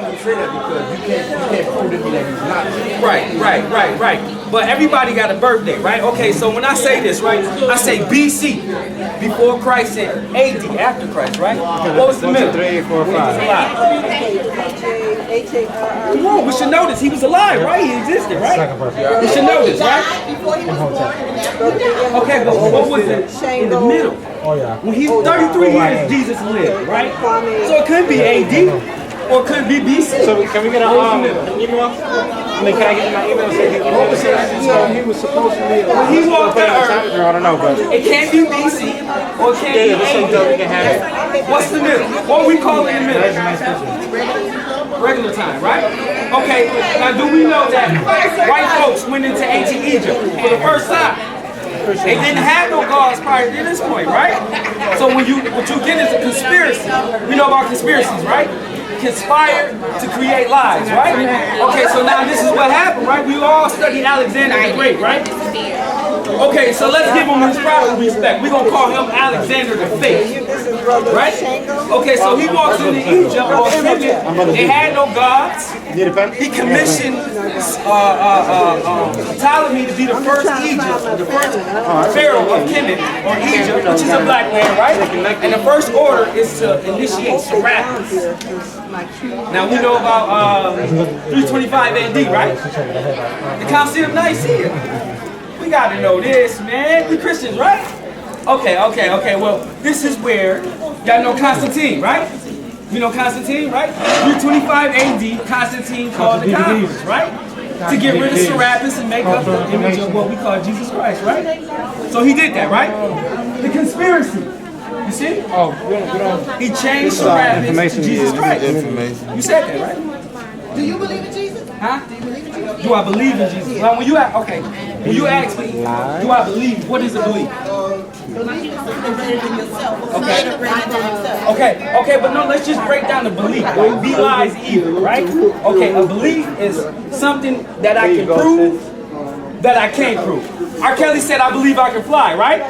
can't say that because you can't prove to me that he's not. Right. But everybody got a birthday, right? Okay, so when I say this, right, I say BC, before Christ, and AD, after Christ, right? What was the middle? 3, 4, 5. Come on, we should know this. He was alive, right? He existed, right? We should know this, right? Okay, but what was it in the middle? Oh, yeah. When he's 33 years, Jesus lived, right? So it could be AD, or it could be BC. So can we get an email? I mean, can I get my email? He was supposed to be. When he walked the earth, I don't know, but it can't be BC, or it can't be AD. What's the middle? What we call in the middle? Regular time, right? Okay, now do we know that white folks went into ancient Egypt for the first time? They didn't have no gods prior to this point, right? So what you get is a conspiracy. We know about conspiracies, right? Conspire to create lies, right? Okay, so now this is what happened, right? We all studied Alexander the Great, right? Okay, so let's give him his proper respect. We're going to call him Alexander the Fake, right? Okay, so he walks into Egypt, or they had no gods. He commissioned Ptolemy to be the first Egypt, the first pharaoh of Kemet, or Egypt, which is a black man, right? And the first order is to initiate Serapis. Now we know about 325 AD, right? The Council of Nicaea. We gotta know this, man. We Christians, right? Okay. Well, this is where y'all know Constantine, right? You know Constantine, right? 325 AD, Constantine called the conference, right? To get rid of Serapis and make up the image of what we call Jesus Christ, right? So he did that, right? The conspiracy. You see? oh, He changed Serapis to Jesus Christ. You said that, right? Do you believe in Jesus? Huh? Do I believe in Jesus? Well, when you ask, okay, when you ask me, do I believe? What is a belief? Believe in something greater than yourself. Something greater than yourself. Okay, but no, let's just break down the belief. Right? Be lies evil, right? Okay, a belief is something that I can prove that I can't prove. R. Kelly said, I believe I can fly, right?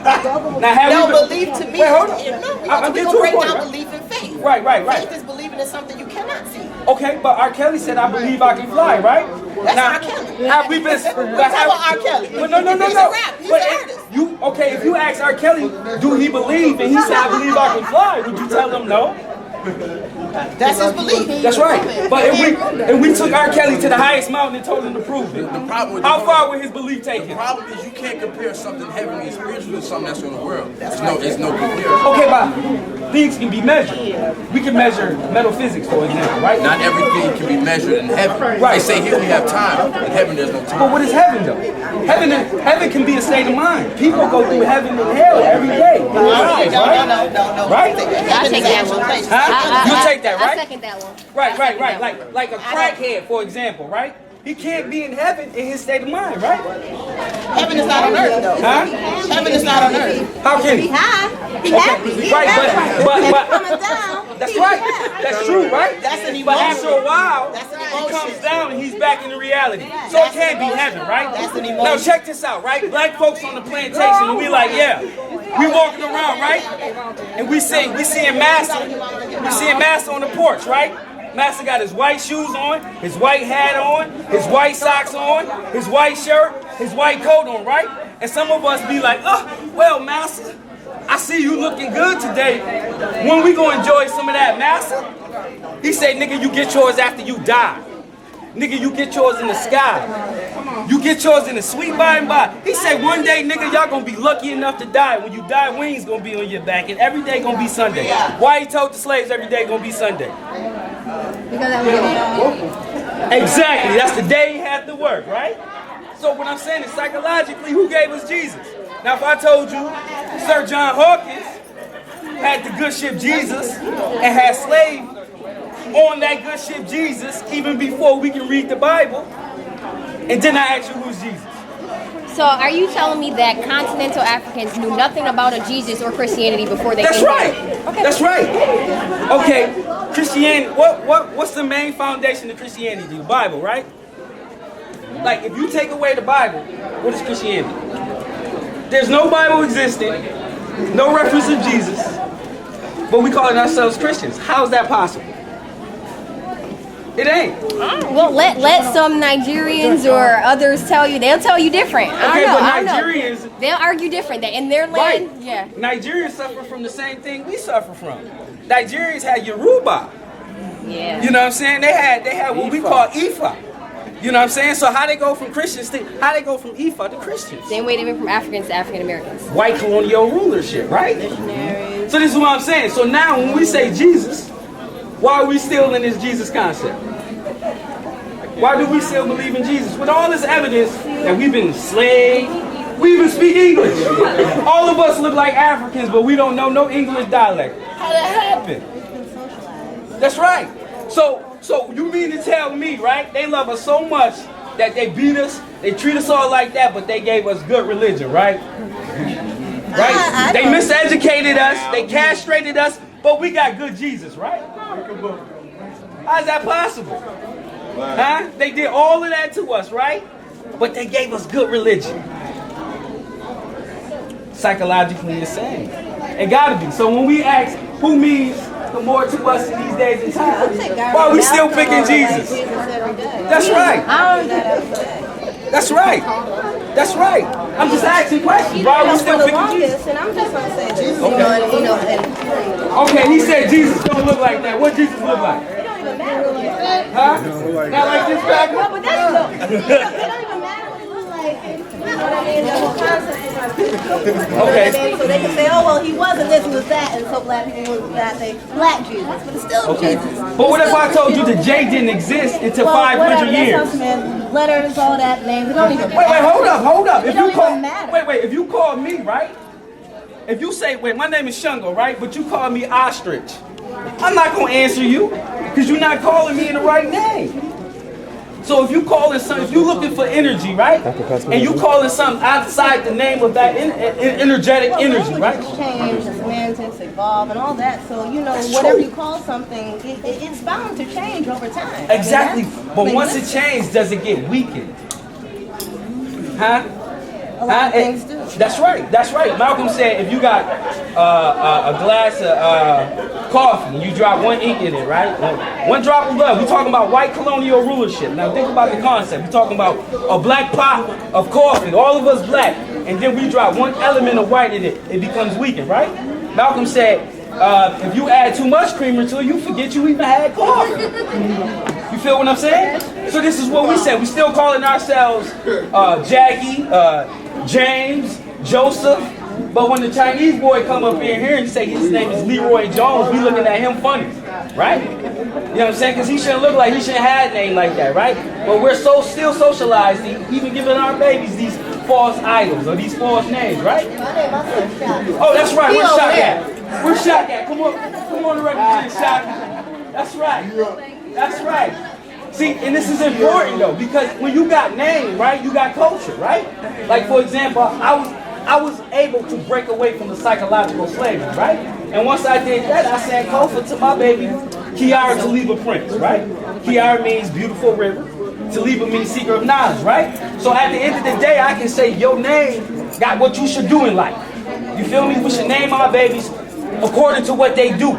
Now, have belief to me. Wait, hold on. No, we're going to break down belief and faith. Right. Faith is believing in something you cannot see. Okay, but R. Kelly said, I believe I can fly, right? That's now, R. Kelly. Have we been... We're talking about R. Kelly. But no. He's a rap. He's an artist. Okay, if you ask R. Kelly, do he believe, and he said, I believe I can fly, would you tell him no? That's his belief. That's right. But if we took R. Kelly to the highest mountain and told him to prove it, how far would his belief take him? The problem is you can't compare something heavenly and spiritual to something that's in the world. There's no comparison. Okay, but things can be measured. We can measure metaphysics, for example, right? Not everything can be measured in heaven. Right. They say here we have time. In heaven there's no time. But what is heaven, though? Heaven can be a state of mind. People go through heaven and hell every day. No. Right? I take that one. You take that, right? I second that one. Right. Like a crackhead, for example, right? He can't be in heaven in his state of mind, right? Heaven is not on earth, though. Huh? Heaven is not on earth. How can he? High. He Okay, happy. He right, happy. but Coming down. that's right. That's true, right? That's an But emotion. after a while, That's an he emotion. comes down and he's back in the reality. So it can't be heaven, right? That's an emotion. Now check this out, right? Black folks on the plantation, and we like, yeah, we walking around, right? And we seeing Master on the porch, right? Master got his white shoes on, his white hat on, his white socks on, his white shirt, his white coat on, right? And some of us be like, oh, well, Master, I see you looking good today. When we gonna enjoy some of that, Master? He said, nigga, you get yours after you die. Nigga, you get yours in the sky. You get yours in the sweet by and by. He said, one day, nigga, y'all gonna be lucky enough to die. When you die, wings gonna be on your back, and every day gonna be Sunday. Why he told the slaves every day gonna be Sunday? Because I was Exactly. That's the day he had to work, right? So what I'm saying is psychologically, who gave us Jesus? Now, if I told you Sir John Hawkins had the good ship Jesus and had slaves on that good ship Jesus even before we can read the Bible, and then I ask you who's Jesus? So are you telling me that continental Africans knew nothing about a Jesus or Christianity before they That's came right. here? Okay. That's right. Okay, Christianity. What's the main foundation of Christianity? The Bible, right? Like, if you take away the Bible, what is Christianity? There's no Bible existing, no reference of Jesus, but we calling ourselves Christians. How is that possible? It ain't. Well, let some Nigerians or others tell you. They'll tell you different. Okay, I but don't know. Nigerians, They'll argue different. That in their land, right? yeah. Nigerians suffer from the same thing we suffer from. Nigerians had Yoruba. Yeah. You know what I'm saying? They had what we call Ifa. You know what I'm saying? So how they go from Christians to how they go from Ifa to Christians? Same way they went from Africans to African Americans. White colonial rulership, right? Missionaries. So this is what I'm saying. So now when we say Jesus, why are we still in this Jesus concept? Why do we still believe in Jesus? With all this evidence that we've been enslaved, we even speak English. All of us look like Africans, but we don't know no English dialect. How that happen? That's right. So you mean to tell me, right? They love us so much that they beat us, they treat us all like that, but they gave us good religion, right? Right? They miseducated us, they castrated us, but we got good Jesus, right? How's that possible? Huh? They did all of that to us, right? But they gave us good religion. Psychologically the same. It gotta be. So when we ask who means the more to us in these days and times, why are we still picking Jesus? That's right. That's right. That's right. I'm just asking questions. Why are we still picking Jesus? And I'm just gonna say this. Okay, he said Jesus don't look like that. What Jesus look like? Huh? Not like this back? No, but that's no. It don't even matter what it looks like. You know what I mean? The whole concept is like, you know what I mean? So they can say, oh, well, he wasn't this, he was that, and so black people was that, they black Jesus, but it's still Jesus. But what if I told you the J didn't exist until 500 years? Letters, all that, names, it don't even matter. Wait, hold up. It don't even matter. Wait, if you call me, right? If you say, wait, my name is Shungo, right? But you call me Ostrich. I'm not going to answer you because you're not calling me in the right name. So if you calling something, if you're looking for energy, right? And you calling something outside the name of that energetic energy, right? Change, semantics, evolve, and all that. So, you know, whatever you call something, it's bound to change over time. Exactly. But once it changes, does it get weakened? Huh? A lot of things do. That's right. That's right. Malcolm said if you got a glass of coffee and you drop one ink in it, right? One drop of blood. We're talking about white colonial rulership. Now think about the concept. We're talking about a black pot of coffee. All of us black. And then we drop one element of white in it. It becomes weakened, right? Malcolm said if you add too much creamer to it, you forget you even had coffee. You feel what I'm saying? So this is what we said. We still calling ourselves Jackie, James, Joseph. But when the Chinese boy come up in here and say his name is Leroy Jones, we looking at him funny, right? You know what I'm saying? Because he shouldn't look like, he shouldn't have a name like that, right? But we're still socialized, even giving our babies these false idols or these false names, right? Oh, that's right. Where's Shaq at? Where's Shaq at? Come on to represent Shaq. That's right. That's right. See, and this is important though, because when you got name, right, you got culture, right? Like for example, I was able to break away from the psychological slavery, right? And once I did that, I sang Kofa to my baby, Kiara Taliba Prince, right? Kiara means beautiful river. Taliba means seeker of knowledge, right? So at the end of the day, I can say your name got what you should do in life. You feel me? We should name our babies according to what they do.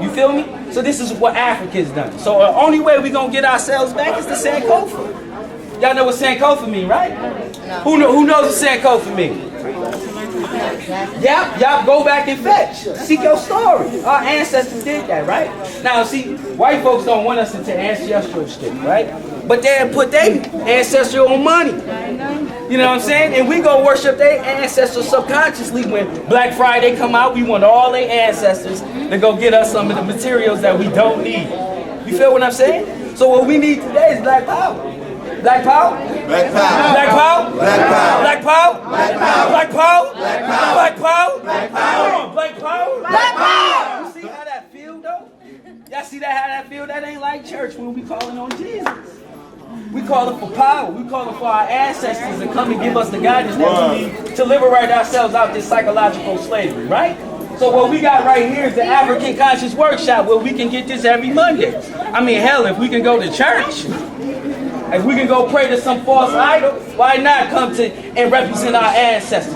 You feel me? So this is what Africa's done. So the only way we're going to get ourselves back is to Sankofa. Y'all know what Sankofa mean, right? No. Who knows what Sankofa mean? Y'all go back and fetch. Seek your story. Our ancestors did that, right? Now, see, white folks don't want us into ancestral shit, right? But they put their ancestral on money. You know what I'm saying? And we go worship their ancestors subconsciously. When Black Friday come out, we want all their ancestors to go get us some of the materials that we don't need. You feel what I'm saying? So what we need today is black power. Black power? Black power. Black power? Black power. Black power? Black power. Black power? Black power. Black power? Black power. Come on, black power? Black power. You see how that feel though? Y'all see how that feel? That ain't like church when we calling on Jesus. We call it for power. We call it for our ancestors to come and give us the guidance that we need to liberate ourselves out this psychological slavery, right? So what we got right here is the African Conscious Workshop where we can get this every Monday. I mean, hell, if we can go to church, if we can go pray to some false idol, why not come to and represent our ancestors?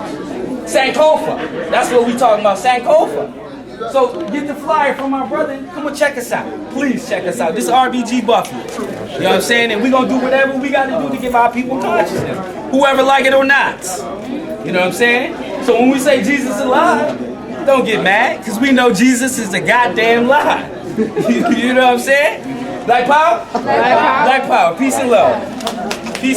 Sankofa. That's what we talking about, Sankofa. So get the flyer from my brother. Come and check us out. Please check us out. This is RBG Buffalo. You know what I'm saying? And we're going to do whatever we got to do to give our people consciousness. Whoever like it or not. You know what I'm saying? So when we say Jesus is alive, don't get mad, because we know Jesus is a goddamn lie. You know what I'm saying? Black power? Black power. Peace and love.